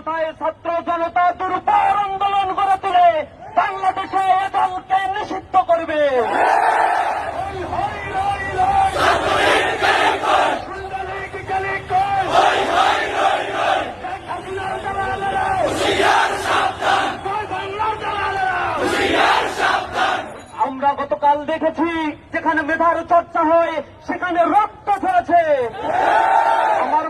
মাথায় ছাত্র জনতা দুর্বার আন্দোলন গড়ে তুলে বাংলাদেশে এ দলকে নিষিদ্ধ করবে। আমরা গতকাল দেখেছি যেখানে মেধার চর্চা হয় সেখানে রক্ত ঝরেছে। আমার